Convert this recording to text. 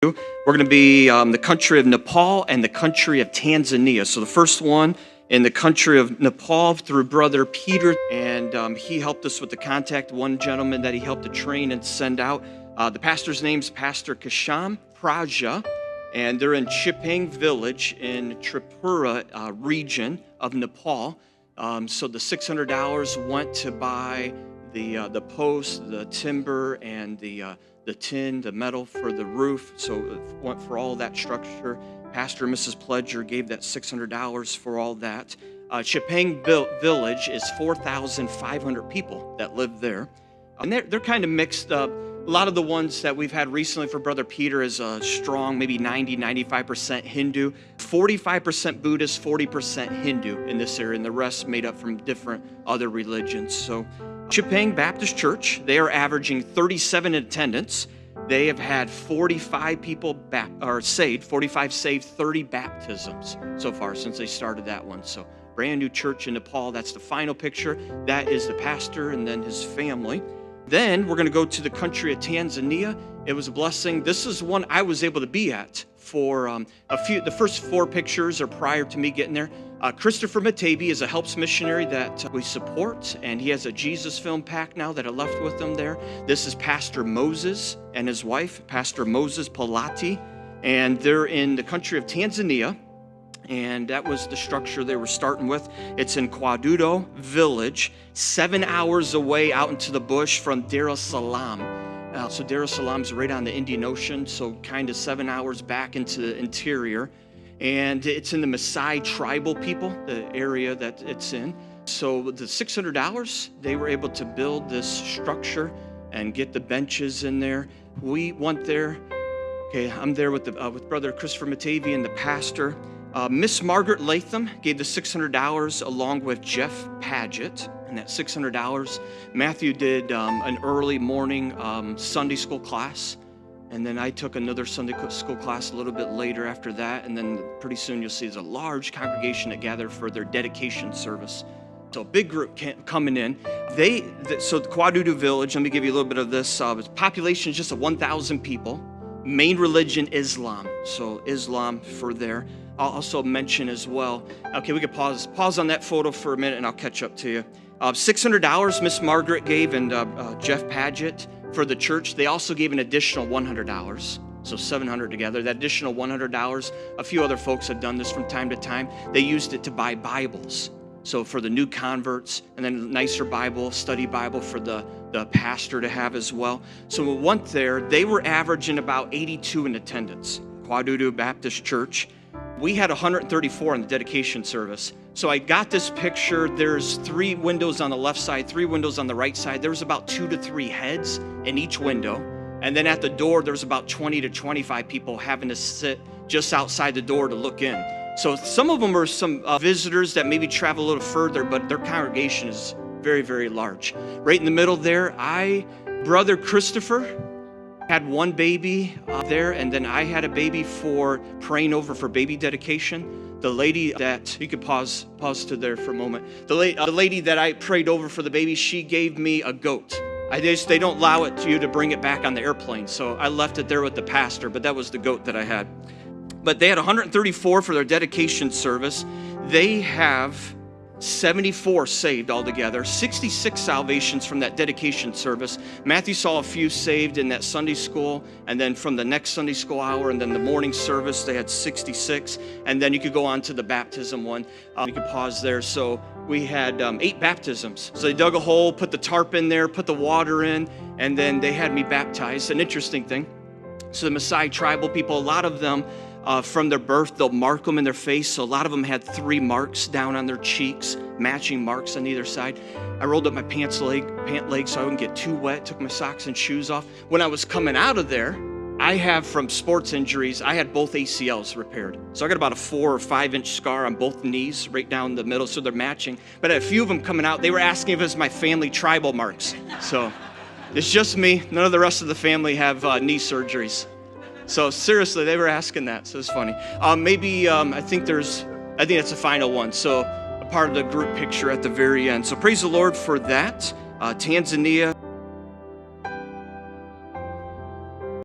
We're going to be the country of Nepal and the country of Tanzania. So the first one in the country of Nepal through Brother Peter, and he helped us with the contact. One gentleman that he helped to train and send out. The pastor's name's Pastor Kasham Praja, and they're in Chipang village in Tripura region of Nepal. So the $600 went to buy the post, the timber, and the tin, the metal for the roof. So it went for all that structure. Pastor and Mrs. Pledger gave that $600 for all that. Chipang village is 4,500 people that live there. And they're kind of mixed up. A lot of the ones that we've had recently for Brother Peter is a strong, maybe 95% Hindu, 45% Buddhist, 40% Hindu in this area, and the rest made up from different other religions. So Chipang Baptist Church, they are averaging 37 in attendance. They have had 45 people saved, 45 saved, 30 baptisms so far since they started that one. So brand new church in Nepal. That's the final picture. That is the pastor and then his family. Then we're going to go to the country of Tanzania. It was a blessing. This is one I was able to be at for the first four pictures are prior to me getting there. Christopher Matabi is a helps missionary that we support, and he has a Jesus film pack now that I left with him there. This is Pastor Moses and his wife, Pastor Moses Palati, and they're in the country of Tanzania. And that was the structure they were starting with. It's in Kwadudo village, 7 hours away out into the bush from Dar es Salaam. So Dar es Salaam's right on the Indian Ocean, so kind of 7 hours back into the interior. And it's in the Maasai tribal people, the area that it's in. So the $600, they were able to build this structure and get the benches in there. We went there. Okay, I'm there with Brother Christopher Matavi and the pastor. Miss Margaret Latham gave the $600 along with Jeff Paget, and that $600. Matthew did an early morning Sunday school class, and then I took another Sunday school class a little bit later after that, and then pretty soon you'll see there's a large congregation that gathered for their dedication service. So a big group coming in. So the Kwadudu village, let me give you a little bit of this. Population is just 1,000 people. Main religion, Islam. So Islam for there. I'll also mention as well, okay, we could pause on that photo for a minute and I'll catch up to you. $600 Miss Margaret gave and Jeff Paget for the church. They also gave an additional $100, so $700 together. That additional $100, a few other folks have done this from time to time. They used it to buy Bibles. So for the new converts, and then a nicer Bible, study Bible for the pastor to have as well. So we went there, they were averaging about 82 in attendance, Kwadudu Baptist Church. We had 134 in the dedication service. So I got this picture. There's 3 windows on the left side, 3 windows on the right side. There was about 2 to 3 heads in each window. And then at the door, there was about 20 to 25 people having to sit just outside the door to look in. So some of them are some visitors that maybe travel a little further, but their congregation is very, very large. Right in the middle there, Brother Christopher, had one baby there, and then I had a baby for praying over for baby dedication. The lady that, you could pause to there for a moment. The lady that I prayed over for the baby, she gave me a goat. They don't allow it to you to bring it back on the airplane, so I left it there with the pastor, but that was the goat that I had. But they had 134 for their dedication service. They have 74 saved altogether, 66 salvations from that dedication service. Matthew saw a few saved in that Sunday school, and then from the next Sunday school hour, and then the morning service, they had 66. And then you could go on to the baptism one. You could pause there. So we had 8 baptisms. So they dug a hole, put the tarp in there, put the water in, and then they had me baptized. An interesting thing. So the Maasai tribal people, a lot of them, from their birth, they'll mark them in their face. So a lot of them had 3 marks down on their cheeks, matching marks on either side. I rolled up my pant leg so I wouldn't get too wet, took my socks and shoes off. When I was coming out of there, I have from sports injuries, I had both ACLs repaired. So I got about a 4 or 5 inch scar on both knees, right down the middle, so they're matching. But a few of them coming out, they were asking if it was my family tribal marks. So it's just me. None of the rest of the family have knee surgeries. So seriously, they were asking that, so it's funny. I think that's the final one. So a part of the group picture at the very end. So praise the Lord for that. Tanzania.